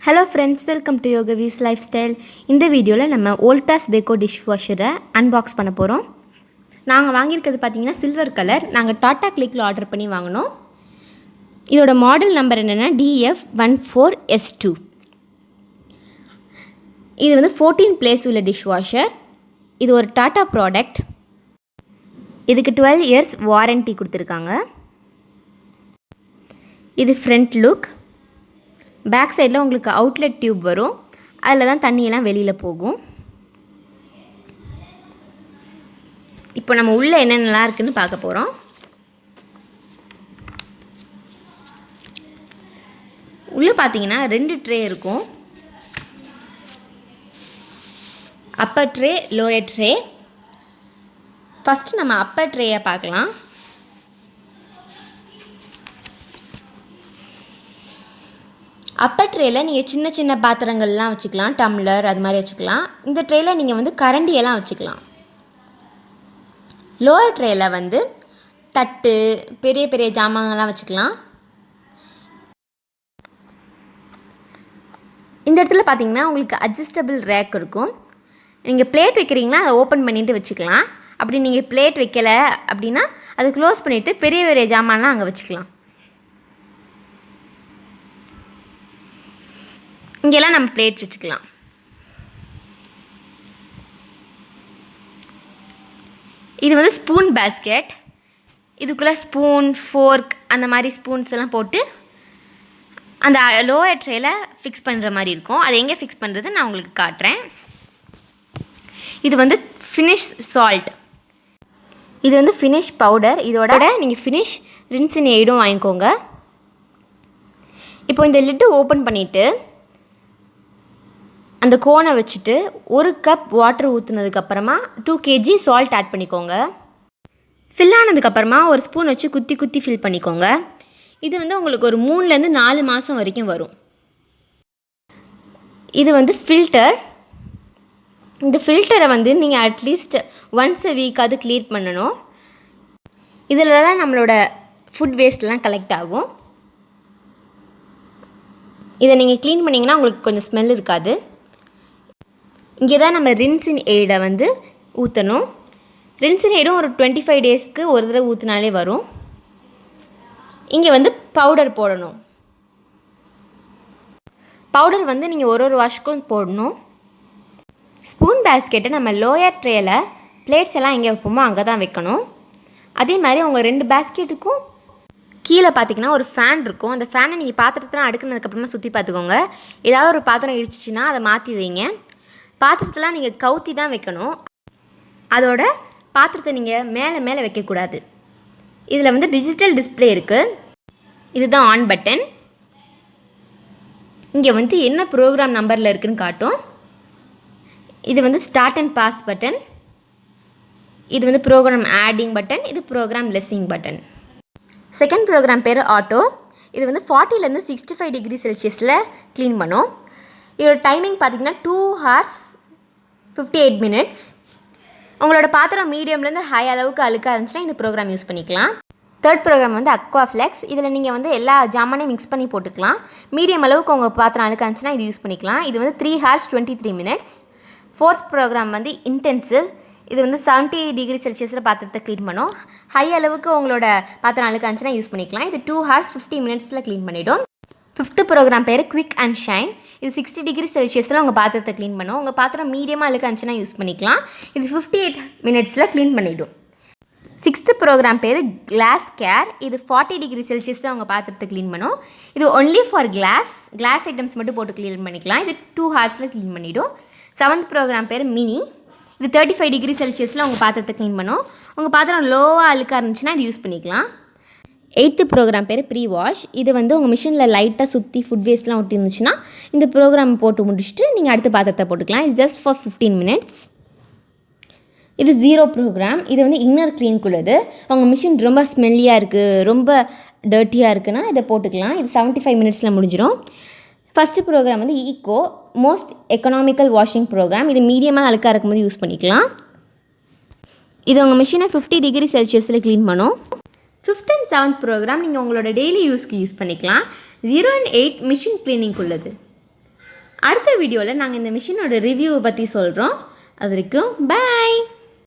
Hello friends, welcome to Yogavi's Lifestyle. இந்த வீடியோவில் நம்ம Voltas Beko Dishwasher unbox பண்ண போகிறோம். நாங்கள் வாங்கியிருக்கிறது பார்த்தீங்கன்னா சில்வர் கலர். நாங்கள் டாடா கிளிக்கில் ஆர்டர் பண்ணி வாங்கினோம். இதோட மாடல் நம்பர் என்னென்னா DF14S2. இது வந்து 14 பிளேஸ் உள்ள டிஷ்வாஷர். இது ஒரு டாடா ப்ராடக்ட். இதுக்கு 12 இயர்ஸ் வாரண்ட்டி கொடுத்துருக்காங்க. இது ஃப்ரண்ட் லுக். பேக் சைடில் உங்களுக்கு அவுட்லெட் டியூப் வரும். அதில் தான் தண்ணியெல்லாம் வெளியில் போகும். இப்போ நம்ம உள்ளே என்னென்னலாம் இருக்குதுன்னு பார்க்க போகிறோம். உள்ளே பார்த்தீங்கன்னா 2 ட்ரே இருக்கும். Upper tray, lower tray. First நம்ம அப்பர் ட்ரேயை பார்க்கலாம். அப்பர் ட்ரேயில் நீங்கள் சின்ன சின்ன பாத்திரங்கள்லாம் வச்சுக்கலாம், டம்ளர் அது மாதிரி வச்சுக்கலாம். இந்த ட்ரேயில் நீங்கள் வந்து கரண்டியெல்லாம் வச்சுக்கலாம். லோயர் ட்ரேயில் வந்து தட்டு, பெரிய பெரிய ஜாமான்லாம் வச்சுக்கலாம். இந்த இடத்துல பார்த்தீங்கன்னா உங்களுக்கு அட்ஜஸ்டபிள் ரேக் இருக்கும். நீங்கள் பிளேட் வைக்கிறீங்கன்னா அதை ஓப்பன் பண்ணிவிட்டு வச்சுக்கலாம். அப்படி நீங்கள் பிளேட் வைக்கலை அப்படின்னா அதை க்ளோஸ் பண்ணிவிட்டு பெரிய பெரிய ஜாமான்லாம் அங்கே வச்சுக்கலாம். இங்கெல்லாம் நம்ம பிளேட் வச்சுக்கலாம். இது வந்து ஸ்பூன் பேஸ்கெட். இதுக்குள்ளே ஸ்பூன், ஃபோர்க் அந்த மாதிரி ஸ்பூன்ஸ் எல்லாம் போட்டு அந்த லோயர் ட்ரேயில் ஃபிக்ஸ் பண்ணுற மாதிரி இருக்கும். அதை எங்கே ஃபிக்ஸ் பண்ணுறது நான் உங்களுக்கு காட்டுறேன். இது வந்து ஃபினிஷ் சால்ட். இது வந்து ஃபினிஷ் பவுடர். இதோட நீங்கள் ஃபினிஷ் ரின்ஸின் எய்டும் வாங்கிக்கோங்க. இப்போ இந்த லிட்டு ஓப்பன் பண்ணிவிட்டு அந்த கோனை வச்சுட்டு 1 கப் வாட்டர் ஊற்றுனதுக்கப்புறமா 2 kg சால்ட் ஆட் பண்ணிக்கோங்க. ஃபில் ஆனதுக்கப்புறமா ஒரு ஸ்பூன் வச்சு குத்தி குத்தி ஃபில் பண்ணிக்கோங்க. இது வந்து உங்களுக்கு ஒரு 3லேருந்து 4 மாதம் வரைக்கும் வரும். இது வந்து ஃபில்டர். இந்த ஃபில்டரை வந்து நீங்கள் அட்லீஸ்ட் ஒன்ஸ் a week அது க்ளீன் பண்ணணும். இதில் தான் நம்மளோட ஃபுட் வேஸ்ட்லாம் கலெக்ட் ஆகும். இதை நீங்கள் க்ளீன் பண்ணிங்கன்னா உங்களுக்கு கொஞ்சம் ஸ்மெல் இருக்காது. இங்கே தான் நம்ம ரின்ஸின் எய்டை வந்து ஊற்றணும். ரின்ஸின் எய்டும் ஒரு 25 டேஸ்க்கு ஒரு தடவை ஊற்றினாலே வரும். இங்கே வந்து பவுடர் போடணும். பவுடர் வந்து நீங்கள் ஒரு வாஷ்க்கும் போடணும். ஸ்பூன் பேஸ்கெட்டை நம்ம லோயர் ட்ரேயில் பிளேட்ஸ் எல்லாம் எங்கே வைப்போமோ அங்கே தான் வைக்கணும். அதே மாதிரி உங்கள் 2 பேஸ்கெட்டுக்கும் கீழே பார்த்தீங்கன்னா ஒரு ஃபேன் இருக்கும். அந்த ஃபேனை நீங்கள் பாத்திரத்தெல்லாம் அடுக்குனதுக்கப்புறமா சுற்றி பார்த்துக்கோங்க. ஏதாவது ஒரு பாத்திரம் இடிச்சிச்சின்னா அதை மாற்றி வைங்க. பாத்திரத்தெல்லாம் நீங்கள் கவுத்தி தான் வைக்கணும். அதோட பாத்திரத்தை நீங்கள் மேலே வைக்கக்கூடாது. இதில் வந்து டிஜிட்டல் டிஸ்பிளே இருக்குது. இதுதான் ஆன் பட்டன். இங்கே வந்து என்ன ப்ரோக்ராம் நம்பரில் இருக்குதுன்னு காட்டும். இது வந்து ஸ்டார்ட் அண்ட் பாஸ் பட்டன். இது வந்து ப்ரோக்ராம் ஆடிங் பட்டன். இது program Lessing button. Second program பேர் ஆட்டோ. இது வந்து 40லேருந்து 65 டிகிரி செல்சியஸில் க்ளீன் பண்ணும். இதோட டைமிங் பார்த்திங்கன்னா 2 hours 58 minutes. உங்களோட பாத்திரம் மீடியம்லேருந்து ஹை அளவுக்கு அழுக்காக இருந்துச்சுன்னா இந்த ப்ரோக்ராம் யூஸ் பண்ணிக்கலாம். தேர்ட் ப்ரோக்ராம் வந்து அக்வாஃப்ளெக்ஸ். இதில் நீங்கள் வந்து எல்லா ஜாமானையும் மிக்ஸ் பண்ணி போட்டுக்கலாம். மீடியம் அளவுக்கு உங்கள் பாத்திரம் அழுக்காக இருந்துச்சுன்னா இது யூஸ் பண்ணிக்கலாம். இது வந்து 3 hours 23 minutes. ஃபோர்த் ப்ரோக்ராம் வந்து இன்டென்சிவ். இது வந்து 70 டிகிரி செல்சியஸில் பாத்திரத்தை க்ளீன் பண்ணும். ஹை அளவுக்கு உங்களோட பாத்திரம் அழுக்காக இருந்துச்சுன்னா யூஸ் பண்ணிக்கலாம். இது 2 hours 50 minutes க்ளீன் பண்ணிவிடும். ஃபிஃப்த்து ப்ரோக்ராம் பேர் குவிக் அண்ட் ஷைன். இது 60 டிகிரி செல்சியஸில் உங்கள் பாத்திரத்தை க்ளீன் பண்ணும். உங்கள் பாத்திரம் மீடியமாக அழுக்காக இருந்துச்சுன்னா யூஸ் பண்ணிக்கலாம். இது 58 minutes க்ளீன் பண்ணிவிடும். சிக்ஸ்த்து ப்ரோக்ராம் பேர் கிளாஸ் கேர். இது 40 டிகிரி செல்சியஸில் உங்கள் பாத்திரத்தை க்ளீன் பண்ணும். இது ஒன்லி ஃபார் கிளாஸ் ஐட்டம்ஸ் மட்டும் போட்டு க்ளீன் பண்ணிக்கலாம். இது 2 hours க்ளீன் பண்ணிவிடும். செவன்த் ப்ரோக்ராம் பேர் மினி. இது 35 டிகிரி செல்சியஸில் உங்கள் பாத்திரத்தை க்ளீன் பண்ணும். உங்கள் பாத்திரம் லோவாக அழுக்காக இருந்துச்சுன்னா இது யூஸ் பண்ணிக்கலாம். எயித்து ப்ரோக்ராம் பேர் ப்ரீ வாஷ். இது வந்து உங்கள் மிஷினில் லைட்டாக சுற்றி ஃபுட் வேஸ்ட்லாம் ஒட்டி இருந்துச்சுன்னா இந்த ப்ரோக்ராம் போட்டு முடிச்சுட்டு நீங்கள் அடுத்த பாத்திரத்தை போட்டுக்கலாம். இது ஜஸ்ட் ஃபார் 15 minutes. இது 0 ப்ரோக்ராம். இது வந்து இன்னர் க்ளீனுக்குள்ளது. உங்கள் மிஷின் ரொம்ப ஸ்மெல்லியாக இருக்குது, ரொம்ப டர்ட்டியாக இருக்குன்னா இதை போட்டுக்கலாம். இது 75 minutes முடிஞ்சிடும். ஃபஸ்ட்டு ப்ரோக்ராம் வந்து eco, most economical washing program. இது மீடியமாக அழுக்காக இருக்கும்போது யூஸ் பண்ணிக்கலாம். இது உங்கள் மிஷினை 50 டிகிரி செல்சியஸில் க்ளீன் பண்ணும். 5th and 7th ப்ரோக்ராம் நீங்கள் உங்களோட டெய்லி யூஸ்க்கு யூஸ் பண்ணிக்கலாம். 0 and 8 மிஷின் க்ளீனிங் உள்ளது. அடுத்த வீடியோவில் நாங்கள் இந்த மிஷினோட ரிவ்யூவை பற்றி சொல்கிறோம். அது வரைக்கும் பாய்.